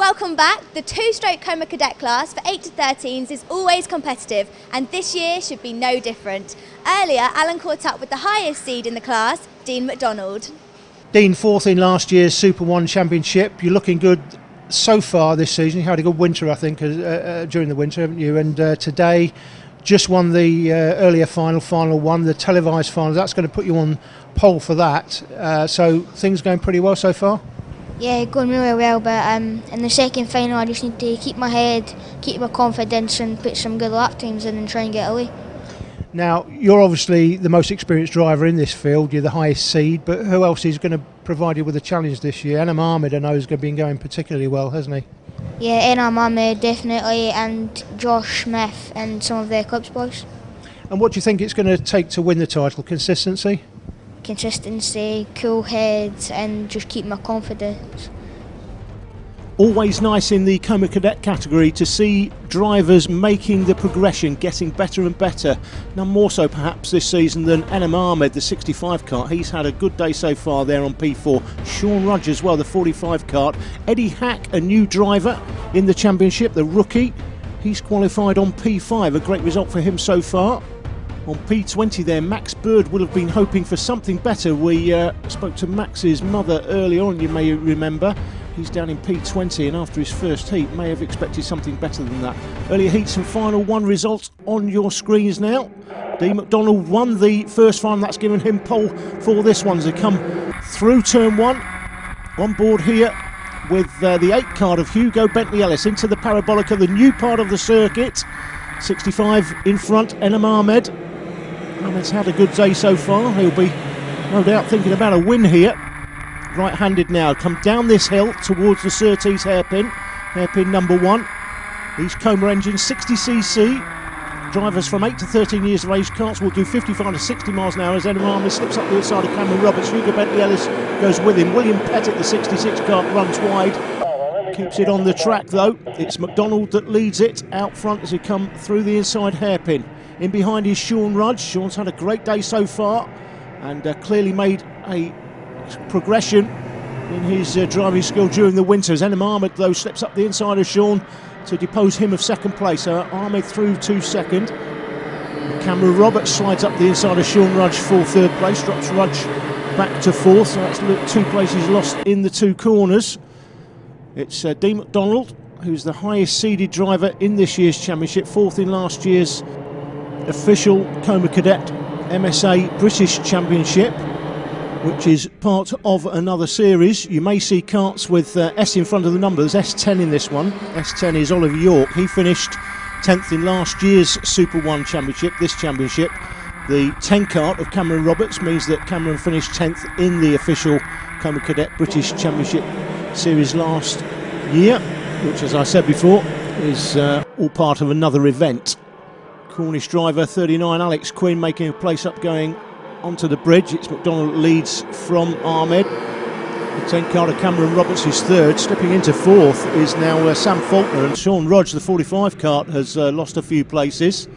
Welcome back. The two-stroke Comer Cadet Class for 8 to 13s is always competitive, and this year should be no different. Earlier, Alan caught up with the highest seed in the class, Dean McDonald. Dean, fourth in last year's Super 1 Championship. You're looking good so far this season. You had a good winter, I think, during the winter, haven't you? And today, just won the earlier final one, the televised final. That's going to put you on pole for that. So things going pretty well so far? Yeah, going really well, but in the second final I just need to keep my head, keep my confidence and put some good lap times in and try and get away. Now, you're obviously the most experienced driver in this field, you're the highest seed, but who else is going to provide you with a challenge this year? Enam Ahmed, I know, has been going particularly well, hasn't he? Yeah, Enam Ahmed definitely, and Josh Smith and some of the Eclipse boys. And what do you think it's going to take to win the title? Consistency? Consistency, cool heads, and just keep my confidence. Always nice in the Comer Cadet category to see drivers making the progression, getting better and better. None more so perhaps this season than Enam Ahmed, the 65 kart. He's had a good day so far there on P4. Sean Rudge as well, the 45 kart. Eddie Hack, a new driver in the championship, the rookie. He's qualified on P5, a great result for him so far. On P20 there, Max Bird would have been hoping for something better. We spoke to Max's mother earlier on, you may remember. He's down in P20 and after his first heat may have expected something better than that. Earlier heats and final one results on your screens now. Dean McDonald won the first final, that's given him pole for this one as they come through turn one. On board here with the 8 card of Hugo Bentley Ellis into the Parabolica, the new part of the circuit. 65 in front, Enam Ahmed. Ahmed's had a good day so far. He'll be no doubt thinking about a win here. Right-handed now, come down this hill towards the Surtees hairpin. Hairpin number 1. These Comer engines, 60cc. Drivers from 8 to 13 years of age. Karts will do 55 to 60 miles an hour as Enam Ahmed slips up the inside of Cameron Roberts. Hugo Bentley Ellis goes with him. William Pettit, the 66 kart, runs wide. Keeps it on the track though. It's McDonald that leads it out front as he come through the inside hairpin. In behind is Sean Rudge. Sean's had a great day so far and clearly made a progression in his driving skill during the winter. As Enam Ahmed though slips up the inside of Sean to depose him of second place. Ahmed through to second. Cameron Roberts slides up the inside of Sean Rudge for third place, drops Rudge back to fourth, so that's 2 places lost in the 2 corners. It's Dean McDonald, who's the highest seeded driver in this year's championship, fourth in last year's official Comer Cadet MSA British Championship, which is part of another series. You may see karts with S in front of the numbers, S10 in this one. S10 is Oliver York. He finished 10th in last year's Super 1 Championship, this championship. The 10 kart of Cameron Roberts means that Cameron finished 10th in the official Comer Cadet British Championship series last year, which, as I said before, is all part of another event. Cornish driver 39 Alex Quinn making a place up going onto the bridge. It's McDonald leads from Ahmed. The 10 kart of Cameron Roberts is third. Slipping into fourth is now Sam Faulkner, and Sean Rudge, the 45 kart, has lost a few places.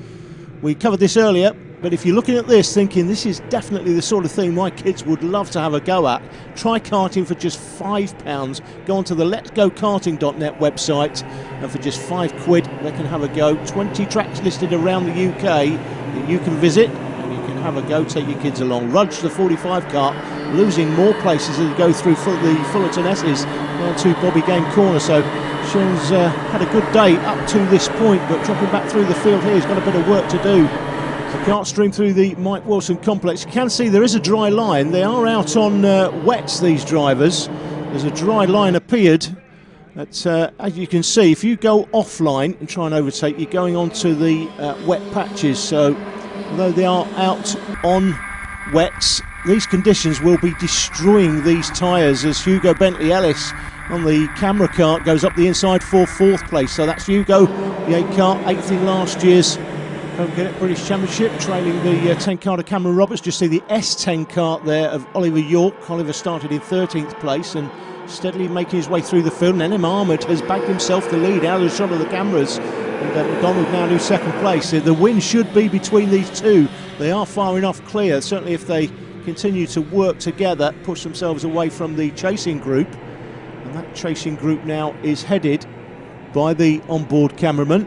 We covered this earlier, but if you're looking at this thinking this is definitely the sort of thing my kids would love to have a go at, try karting for just £5. Go onto the letsgokarting.net website and for just £5 they can have a go. 20 tracks listed around the UK that you can visit and you can have a go, take your kids along. Rudge, the 45 kart, losing more places as they go through the Fullerton S's down to Bobby Game Corner, so Sean's had a good day up to this point, but dropping back through the field here, he's got a bit of work to do. The kart stream through the Mike Wilson complex. You can see there is a dry line. They are out on wets, these drivers. There's a dry line appeared. But, as you can see, if you go offline and try and overtake, you're going onto the wet patches. So, although they are out on wets, these conditions will be destroying these tyres as Hugo Bentley Ellis on the camera kart goes up the inside for fourth place. So that's Hugo, the 8 kart, 8th in last year's Comer Cadet British Championship, trailing the 10 kart of Cameron Roberts. Just see the S10 kart there of Oliver York. Oliver started in 13th place and steadily making his way through the field. And Enam Ahmed has bagged himself the lead out of the shot of the cameras. And McDonald now in second place. So the win should be between these two. They are far enough clear, certainly if they continue to work together, push themselves away from the chasing group. And That chasing group now is headed by the onboard cameraman.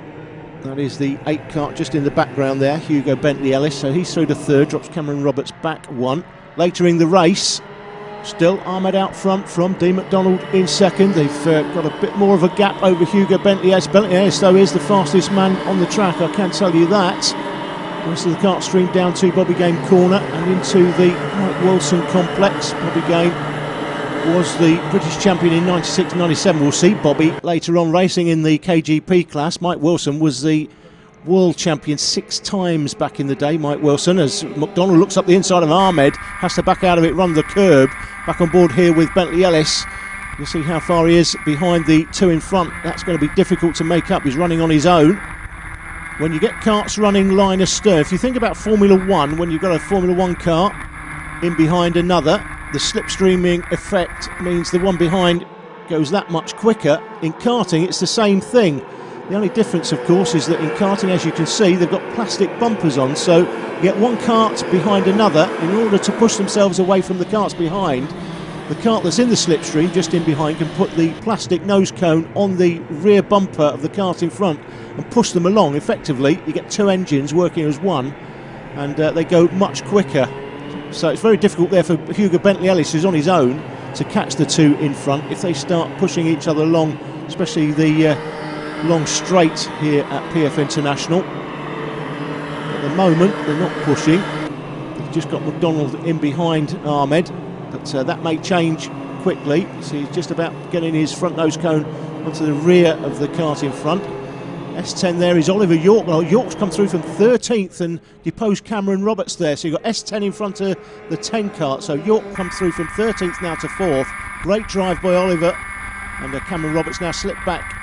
That is the 8 kart just in the background there, Hugo Bentley Ellis. So he's through to third, drops Cameron Roberts back 1. Later in the race, still Ahmed out front from Dean McDonald in second. They've got a bit more of a gap over Hugo Bentley Ellis. Bentley Ellis, though, is the fastest man on the track, I can tell you that. The rest of the kart stream down to Bobby Game Corner and into the Mike Wilson complex. Bobby Game was the British champion in 96-97. We'll see Bobby later on racing in the KGP class. Mike Wilson was the world champion 6 times back in the day. Mike Wilson, as McDonald looks up the inside of Ahmed, has to back out of it, run the curb. Back on board here with Bentley Ellis. You'll see how far he is behind the 2 in front. That's going to be difficult to make up. He's running on his own. When you get karts running line astern, if you think about Formula 1, when you've got a Formula 1 car in behind another, the slipstreaming effect means the one behind goes that much quicker. In karting, it's the same thing. The only difference, of course, is that in karting, as you can see, they've got plastic bumpers on, so you get one kart behind another. In order to push themselves away from the karts behind, the kart that's in the slipstream, just in behind, can put the plastic nose cone on the rear bumper of the kart in front and push them along. Effectively, you get 2 engines working as one, and they go much quicker. So it's very difficult there for Hugo Bentley Ellis, who's on his own, to catch the 2 in front. If they start pushing each other along, especially the long straight here at PF International. At the moment, they're not pushing. They've just got McDonald in behind Ahmed, but that may change quickly. So he's just about getting his front nose cone onto the rear of the kart in front. S10 there is Oliver York. Well, York's come through from 13th and deposed Cameron Roberts there. So you've got S10 in front of the 10 kart. So York comes through from 13th now to 4th. Great drive by Oliver. And Cameron Roberts now slipped back.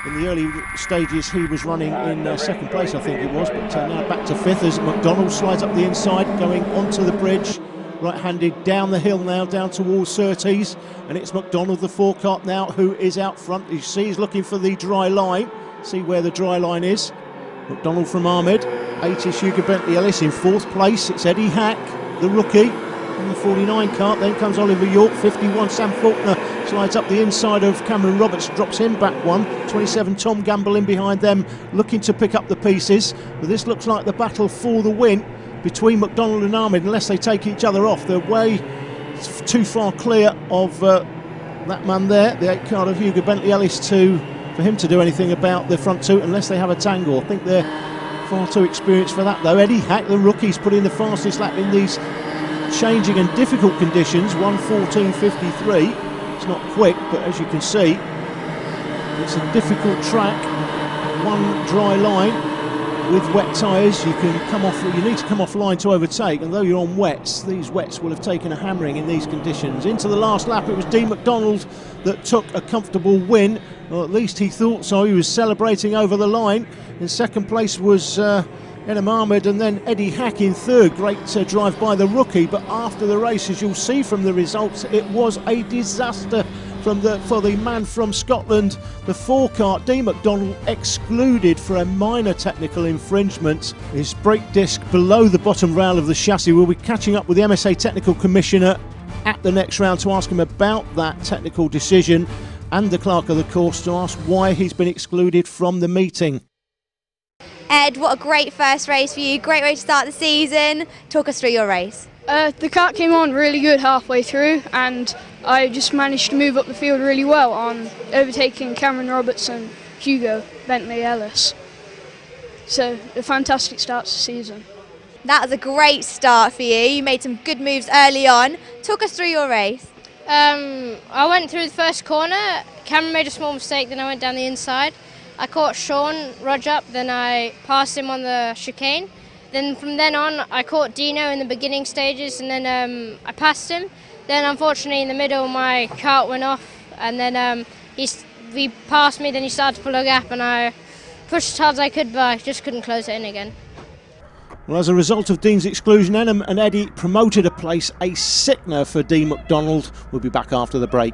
In the early stages, he was running in second place, I think it was. But now back to 5th as McDonald slides up the inside, going onto the bridge. Right-handed down the hill now, down towards Surtees. And it's McDonald, the 4 kart now, who is out front. You see he's looking for the dry line. See where the dry line is. McDonald from Ahmed. 8 is Hugo Bentley Ellis in 4th place. It's Eddie Hack, the rookie, in the 49 kart. Then comes Oliver York. 51 Sam Faulkner slides up the inside of Cameron Roberts, drops him back 1. 27 Tom Gamble in behind them, looking to pick up the pieces. But this looks like the battle for the win between McDonald and Ahmed, unless they take each other off. They're way too far clear of that man there, the 8 kart of Hugo Bentley Ellis, for him to do anything about the front 2 unless they have a tangle. I think they're far too experienced for that, though. Eddie Hack, the rookie's put in the fastest lap in these changing and difficult conditions, 1:14.53. It's not quick, but as you can see, it's a difficult track. One dry line with wet tyres. You need to come off line to overtake, and though you're on wets, these wets will have taken a hammering in these conditions. Into the last lap, it was Dean McDonald that took a comfortable win, or at least he thought so. He was celebrating over the line. In second place was Enem Ahmed, and then Eddie Hack in 3rd. Great drive by the rookie, but after the race, as you'll see from the results, it was a disaster for the man from Scotland. The 4 kart, Dean McDonald, excluded for a minor technical infringement. His brake disc below the bottom rail of the chassis. We'll be catching up with the MSA Technical Commissioner at the next round to ask him about that technical decision, and the clerk of the course to ask why he's been excluded from the meeting. Ed, what a great first race for you. Great way to start the season. Talk us through your race. The kart came on really good halfway through, and I just managed to move up the field really well on overtaking Cameron Roberts and Hugo Bentley Ellis. So a fantastic start to the season. That was a great start for you. You made some good moves early on. Talk us through your race. I went through the first corner. Cameron made a small mistake, then I went down the inside. I caught Sean Rodge up, then I passed him on the chicane. Then from then on, I caught Dino in the beginning stages, and then I passed him. Then unfortunately in the middle, my kart went off, and then he passed me, then he started to pull a gap, and I pushed as hard as I could, but I just couldn't close it in again. Well, as a result of Dean's exclusion, Enem and Eddie promoted a place, a sickener for Dean McDonald. We'll be back after the break.